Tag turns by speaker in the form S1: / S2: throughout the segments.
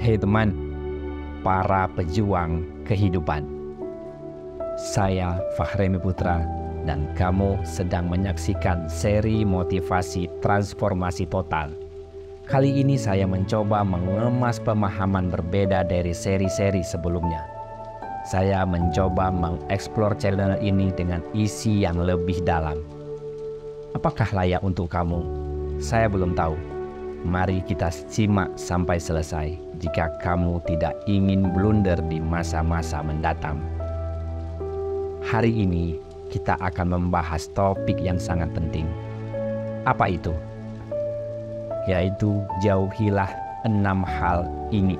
S1: Hei teman, para pejuang kehidupan. Saya Fahremi Putra dan kamu sedang menyaksikan seri motivasi transformasi total. Kali ini saya mencoba mengemas pemahaman berbeda dari seri-seri sebelumnya. Saya mencoba mengeksplor channel ini dengan isi yang lebih dalam. Apakah layak untuk kamu? Saya belum tahu. Mari kita simak sampai selesai jika kamu tidak ingin blunder di masa-masa mendatang. Hari ini kita akan membahas topik yang sangat penting. Apa itu? Yaitu jauhilah 6 hal ini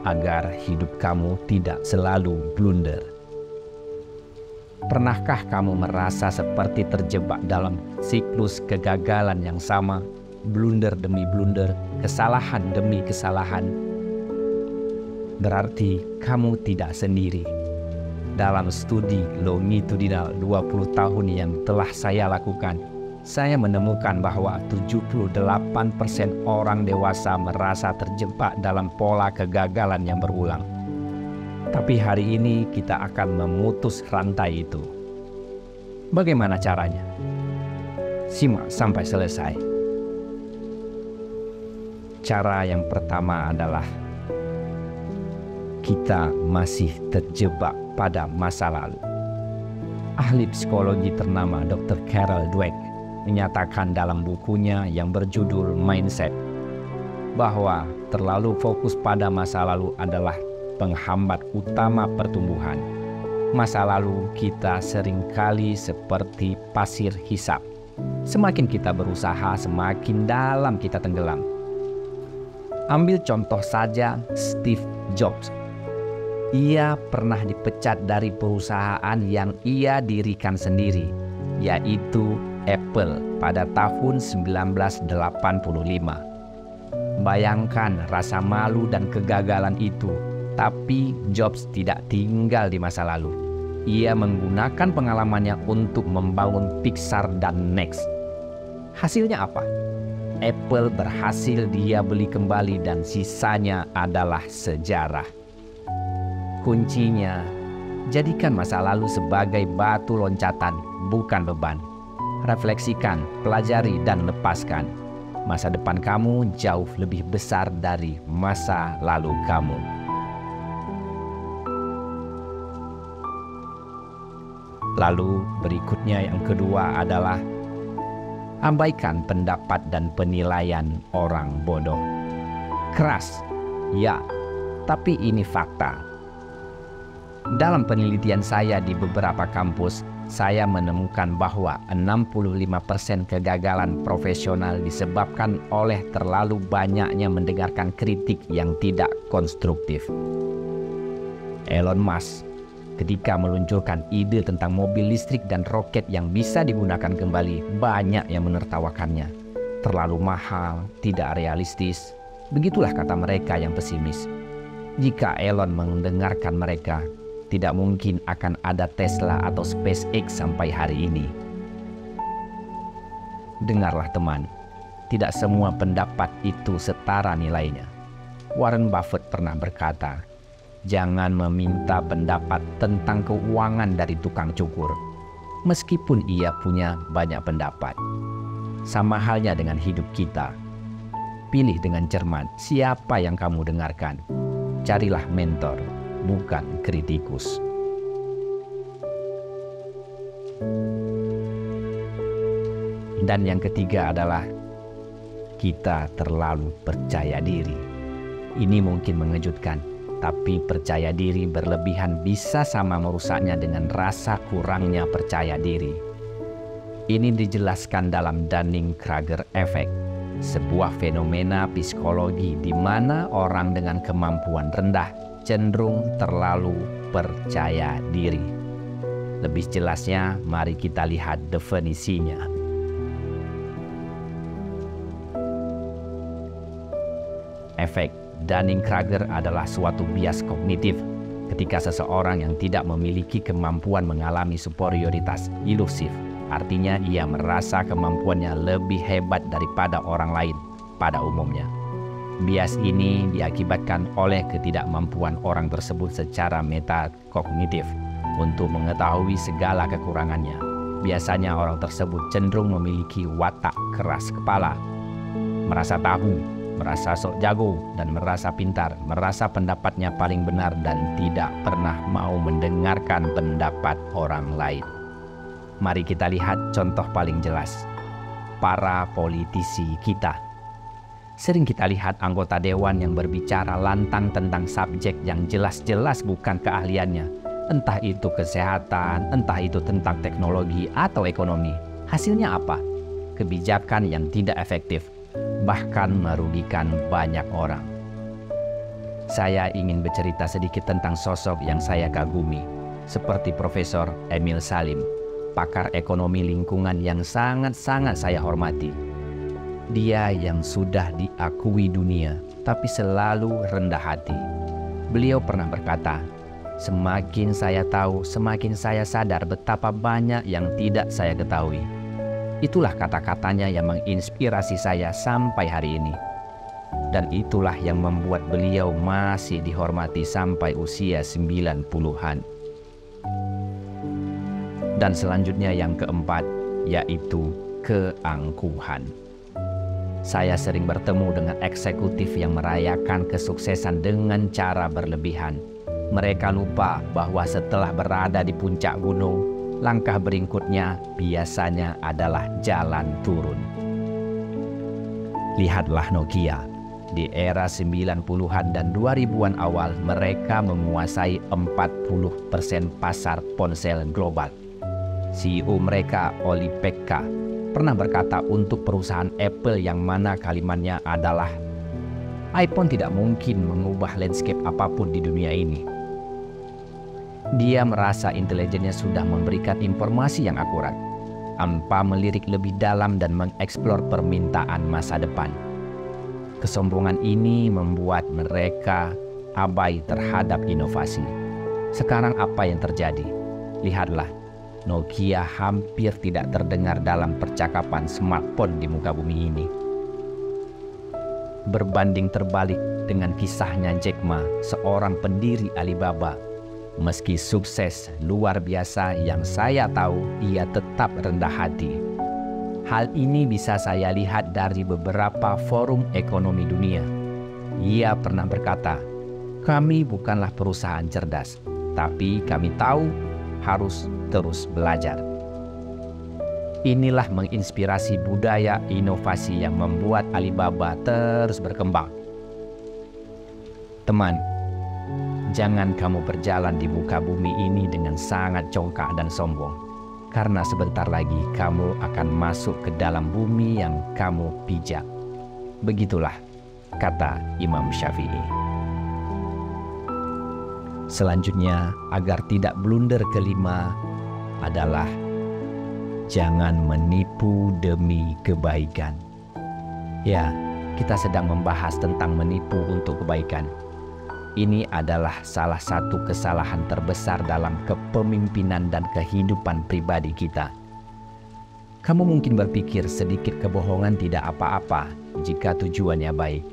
S1: agar hidup kamu tidak selalu blunder. Pernahkah kamu merasa seperti terjebak dalam siklus kegagalan yang sama? Blunder demi blunder, kesalahan demi kesalahan. Berarti kamu tidak sendiri. Dalam studi longitudinal 20 tahun yang telah saya lakukan, saya menemukan bahwa 78% orang dewasa merasa terjebak dalam pola kegagalan yang berulang. Tapi hari ini kita akan memutus rantai itu. Bagaimana caranya? Simak sampai selesai. Cara yang pertama adalah kita masih terjebak pada masa lalu. Ahli psikologi ternama Dr. Carol Dweck menyatakan dalam bukunya yang berjudul Mindset bahwa terlalu fokus pada masa lalu adalah penghambat utama pertumbuhan. Masa lalu kita seringkali seperti pasir hisap. Semakin kita berusaha, semakin dalam kita tenggelam. Ambil contoh saja Steve Jobs. Ia pernah dipecat dari perusahaan yang ia dirikan sendiri, yaitu Apple pada tahun 1985. Bayangkan rasa malu dan kegagalan itu, tapi Jobs tidak tinggal di masa lalu. Ia menggunakan pengalamannya untuk membangun Pixar dan Next. Hasilnya apa? Apple berhasil dia beli kembali dan sisanya adalah sejarah. Kuncinya, jadikan masa lalu sebagai batu loncatan, bukan beban. Refleksikan, pelajari, dan lepaskan. Masa depan kamu jauh lebih besar dari masa lalu kamu. Lalu berikutnya yang kedua adalah abaikan pendapat dan penilaian orang bodoh. Keras, ya, tapi ini fakta. Dalam penelitian saya di beberapa kampus, saya menemukan bahwa 65% kegagalan profesional disebabkan oleh terlalu banyaknya mendengarkan kritik yang tidak konstruktif. Elon Musk ketika meluncurkan ide tentang mobil listrik dan roket yang bisa digunakan kembali, banyak yang menertawakannya. Terlalu mahal, tidak realistis. Begitulah kata mereka yang pesimis. Jika Elon mendengarkan mereka, tidak mungkin akan ada Tesla atau SpaceX sampai hari ini. Dengarlah teman, tidak semua pendapat itu setara nilainya. Warren Buffett pernah berkata, jangan meminta pendapat tentang keuangan dari tukang cukur, meskipun ia punya banyak pendapat. Sama halnya dengan hidup kita. Pilih dengan cermat siapa yang kamu dengarkan. Carilah mentor, bukan kritikus. Dan yang ketiga adalah kita terlalu percaya diri. Ini mungkin mengejutkan, tapi percaya diri berlebihan bisa sama merusaknya dengan rasa kurangnya percaya diri. Ini dijelaskan dalam Dunning-Kruger Effect, sebuah fenomena psikologi di mana orang dengan kemampuan rendah cenderung terlalu percaya diri. Lebih jelasnya, mari kita lihat definisinya. Efek Dunning-Kruger adalah suatu bias kognitif ketika seseorang yang tidak memiliki kemampuan mengalami superioritas ilusif. Artinya ia merasa kemampuannya lebih hebat daripada orang lain pada umumnya. Bias ini diakibatkan oleh ketidakmampuan orang tersebut secara metakognitif untuk mengetahui segala kekurangannya. Biasanya orang tersebut cenderung memiliki watak keras kepala, merasa tahu, merasa sok jago, dan merasa pintar, merasa pendapatnya paling benar dan tidak pernah mau mendengarkan pendapat orang lain. Mari kita lihat contoh paling jelas. Para politisi kita. Sering kita lihat anggota dewan yang berbicara lantang tentang subjek yang jelas-jelas bukan keahliannya. Entah itu kesehatan, entah itu tentang teknologi atau ekonomi. Hasilnya apa? Kebijakan yang tidak efektif, bahkan merugikan banyak orang. Saya ingin bercerita sedikit tentang sosok yang saya kagumi, seperti Profesor Emil Salim, pakar ekonomi lingkungan yang sangat-sangat saya hormati. Dia yang sudah diakui dunia, tapi selalu rendah hati. Beliau pernah berkata, "Semakin saya tahu, semakin saya sadar betapa banyak yang tidak saya ketahui." Itulah kata-katanya yang menginspirasi saya sampai hari ini. Dan itulah yang membuat beliau masih dihormati sampai usia 90-an. Dan selanjutnya yang keempat, yaitu keangkuhan. Saya sering bertemu dengan eksekutif yang merayakan kesuksesan dengan cara berlebihan. Mereka lupa bahwa setelah berada di puncak gunung, langkah berikutnya biasanya adalah jalan turun. Lihatlah Nokia. Di era 90-an dan 2000-an awal, mereka menguasai 40% pasar ponsel global. CEO mereka, Oli Pekka, pernah berkata untuk perusahaan Apple yang mana kalimatnya adalah, "iPhone tidak mungkin mengubah landscape apapun di dunia ini." Dia merasa intelijennya sudah memberikan informasi yang akurat, tanpa melirik lebih dalam dan mengeksplor permintaan masa depan. Kesombongan ini membuat mereka abai terhadap inovasi. Sekarang apa yang terjadi? Lihatlah, Nokia hampir tidak terdengar dalam percakapan smartphone di muka bumi ini. Berbanding terbalik dengan kisahnya Jack Ma, seorang pendiri Alibaba. Meski sukses luar biasa yang saya tahu, ia tetap rendah hati. Hal ini bisa saya lihat dari beberapa forum ekonomi dunia. Ia pernah berkata, "Kami bukanlah perusahaan cerdas, tapi kami tahu harus terus belajar." Inilah menginspirasi budaya inovasi yang membuat Alibaba terus berkembang. Teman, jangan kamu berjalan di muka bumi ini dengan sangat congkak dan sombong, karena sebentar lagi kamu akan masuk ke dalam bumi yang kamu pijak. Begitulah kata Imam Syafi'i. Selanjutnya, agar tidak blunder kelima adalah jangan menipu demi kebaikan. Ya, kita sedang membahas tentang menipu untuk kebaikan. Ini adalah salah satu kesalahan terbesar dalam kepemimpinan dan kehidupan pribadi kita. Kamu mungkin berpikir sedikit kebohongan tidak apa-apa jika tujuannya baik.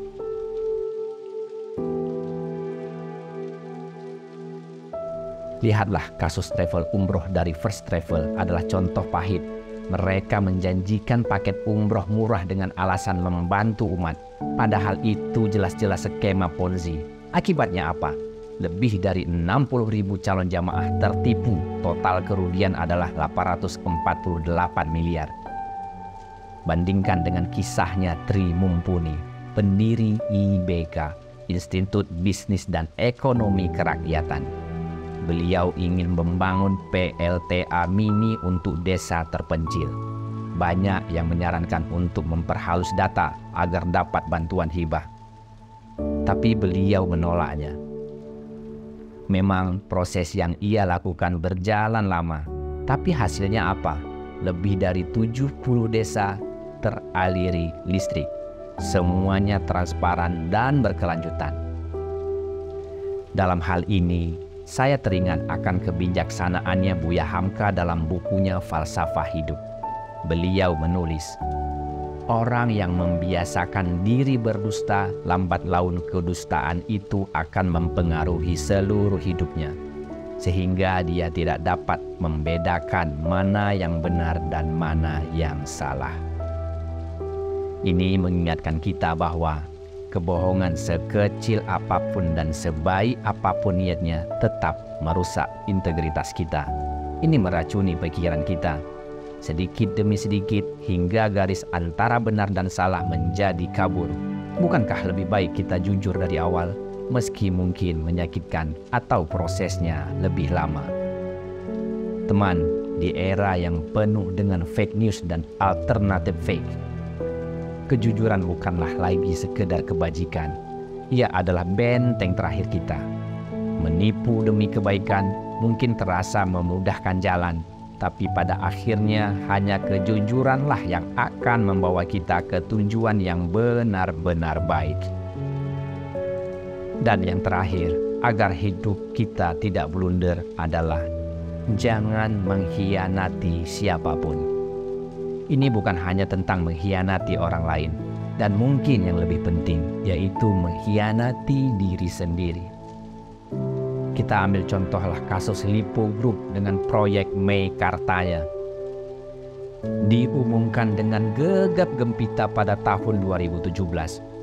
S1: Lihatlah kasus travel umroh dari First Travel adalah contoh pahit. Mereka menjanjikan paket umroh murah dengan alasan membantu umat. Padahal itu jelas-jelas skema Ponzi. Akibatnya apa? Lebih dari 60.000 calon jamaah tertipu. Total kerugian adalah 848 miliar. Bandingkan dengan kisahnya Tri Mumpuni, pendiri IBK, Institut Bisnis dan Ekonomi Kerakyatan. Beliau ingin membangun PLTA mini untuk desa terpencil. Banyak yang menyarankan untuk memperhalus data agar dapat bantuan hibah. Tapi beliau menolaknya. Memang proses yang ia lakukan berjalan lama, tapi hasilnya apa? Lebih dari 70 desa teraliri listrik. Semuanya transparan dan berkelanjutan. Dalam hal ini, saya teringat akan kebijaksanaannya Buya Hamka dalam bukunya Falsafah Hidup. Beliau menulis, Orang yang membiasakan diri berdusta, lambat laun kedustaan itu akan mempengaruhi seluruh hidupnya, sehingga dia tidak dapat membedakan mana yang benar dan mana yang salah. Ini mengingatkan kita bahwa kebohongan sekecil apapun dan sebaik apapun niatnya tetap merusak integritas kita. Ini meracuni pikiran kita, sedikit demi sedikit hingga garis antara benar dan salah menjadi kabur. Bukankah lebih baik kita jujur dari awal, meski mungkin menyakitkan atau prosesnya lebih lama? Teman, di era yang penuh dengan fake news dan alternatif fake, kejujuran bukanlah lagi sekedar kebajikan. Ia adalah benteng terakhir kita. Menipu demi kebaikan mungkin terasa memudahkan jalan, tapi pada akhirnya hanya kejujuranlah yang akan membawa kita ke tujuan yang benar-benar baik. Dan yang terakhir, agar hidup kita tidak blunder adalah jangan mengkhianati siapapun. Ini bukan hanya tentang mengkhianati orang lain, dan mungkin yang lebih penting, yaitu mengkhianati diri sendiri. Kita ambil contohlah kasus Lipo Group dengan proyek Meikartaya. Diumumkan dengan gegap gempita pada tahun 2017,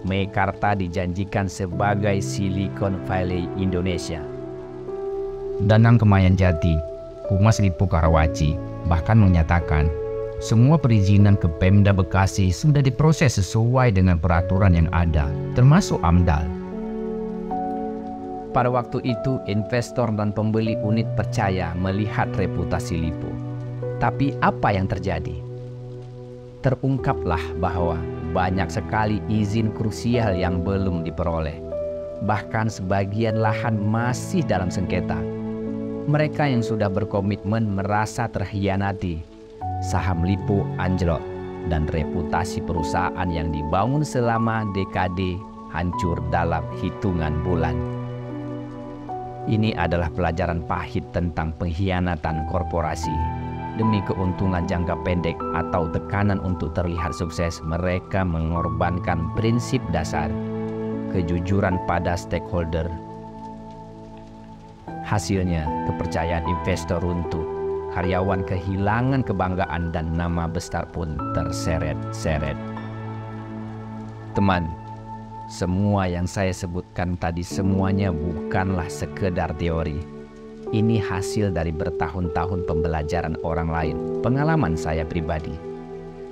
S1: Meikarta dijanjikan sebagai Silicon Valley Indonesia. Danang Kemayanjati, Humas Lipo Karawaci, bahkan menyatakan semua perizinan ke Pemda Bekasi sudah diproses sesuai dengan peraturan yang ada, termasuk AMDAL. Pada waktu itu, investor dan pembeli unit percaya melihat reputasi Lipo. Tapi apa yang terjadi? Terungkaplah bahwa banyak sekali izin krusial yang belum diperoleh. Bahkan sebagian lahan masih dalam sengketa. Mereka yang sudah berkomitmen merasa terhianati. Saham Lipo anjlok dan reputasi perusahaan yang dibangun selama dekade hancur dalam hitungan bulan. Ini adalah pelajaran pahit tentang pengkhianatan korporasi. Demi keuntungan jangka pendek atau tekanan untuk terlihat sukses, mereka mengorbankan prinsip dasar, kejujuran pada stakeholder. Hasilnya, kepercayaan investor runtuh, karyawan kehilangan kebanggaan dan nama besar pun terseret-seret. Teman, semua yang saya sebutkan tadi semuanya bukanlah sekedar teori. Ini hasil dari bertahun-tahun pembelajaran orang lain, pengalaman saya pribadi.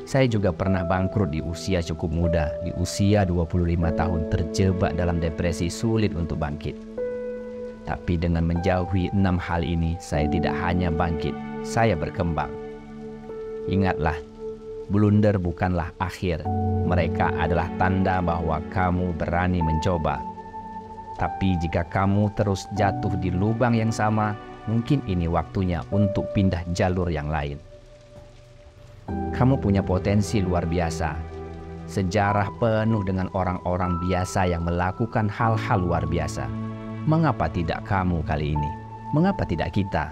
S1: Saya juga pernah bangkrut di usia cukup muda, di usia 25 tahun terjebak dalam depresi sulit untuk bangkit. Tapi dengan menjauhi 6 hal ini, saya tidak hanya bangkit, saya berkembang. Ingatlah, blunder bukanlah akhir. Mereka adalah tanda bahwa kamu berani mencoba. Tapi jika kamu terus jatuh di lubang yang sama, mungkin ini waktunya untuk pindah jalur yang lain. Kamu punya potensi luar biasa. Sejarah penuh dengan orang-orang biasa yang melakukan hal-hal luar biasa. Mengapa tidak kamu kali ini? Mengapa tidak kita?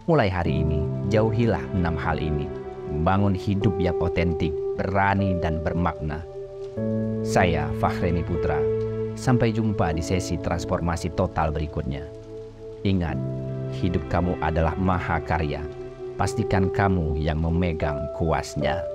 S1: Mulai hari ini, jauhilah 6 hal ini. Bangun hidup yang otentik, berani dan bermakna. Saya Fakhreni Putra. Sampai jumpa di sesi transformasi total berikutnya. Ingat, hidup kamu adalah mahakarya. Pastikan kamu yang memegang kuasnya.